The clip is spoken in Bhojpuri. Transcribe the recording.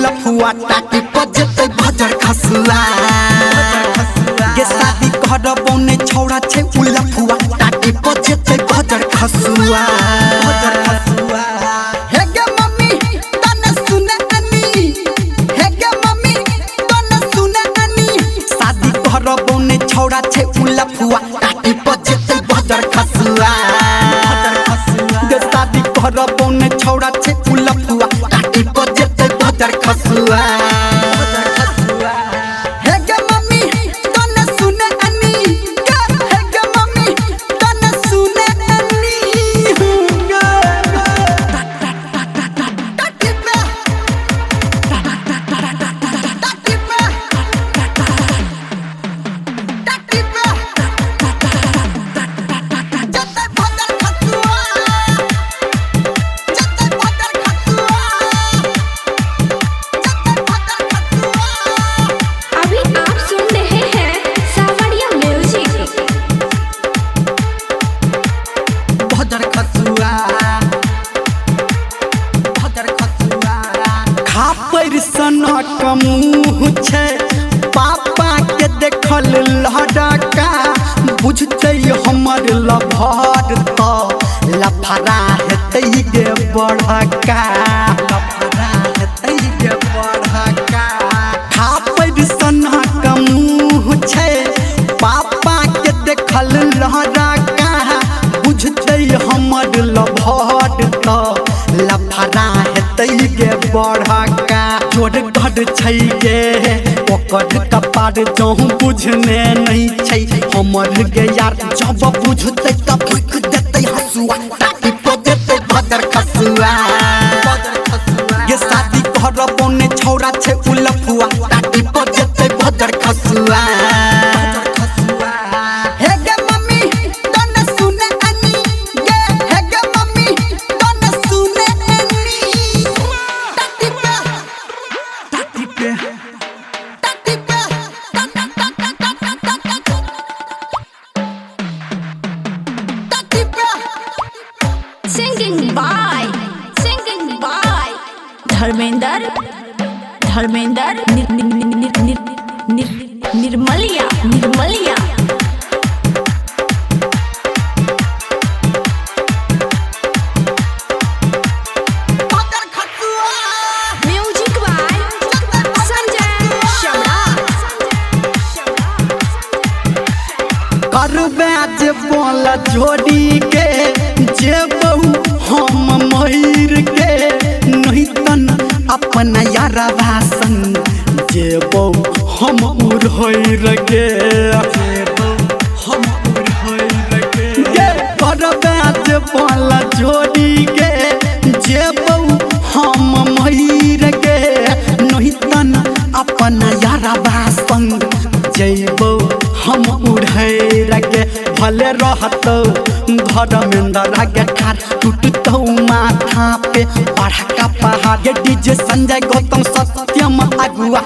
लफुआ टाटी बजते भजर खसुआ के शादी करबो ने छौड़ा छे उ लफुआ टाटी बजते भजर खसुआ हे गे मम्मी तने सुने अनी हे गे मम्मी तने सुने अनी शादी करबो ने छौड़ा छे उ लफुआ टाटी बजते भजर खसुआ के शादी करबो ने छौड़ा छे उ लफुआ टाटी बजते भजर खसुआ सनक मुँह छे पापा के देखल लड़का बुझते हमर लभर तो लफड़ा हेतै गे बड़का लफड़ा हेतै गे बड़का खापर सनक मुँह छे पापा के देखल लड़का बुझते हमर लभर तो लफड़ा हेतै गे बड़का जोड़ गढ़ छै गे ओकर कपार जहूँ बुझने नहीं छै हमर गे यार जब बुझते तब फूक देते हसुआ टाटी को देते भदर खसुआ ये शादी करबो ने छौड़ा छे उ लफुआ टाटी को देते भदर खसुआ Singing by Dharmendra Nirmaliya music by Sanjay करबे जे बोल जोड़ी के जे बहु हम मयूर के नहीं तन अपना यारा भाषण जे बहु हम उड़हर गे हम उड़हर गे करबे जे बोल जोड़ी के जे बहु हम मयूर के नहीं तन अपना यारा भाषण जे बहु हम उड़हर गे भले रहतो धर्मेंद्र आगे ठार टूटतो माथा पे पढ़ा का पहाड़ डीजे संजय गौतम सत्यम अगुआ।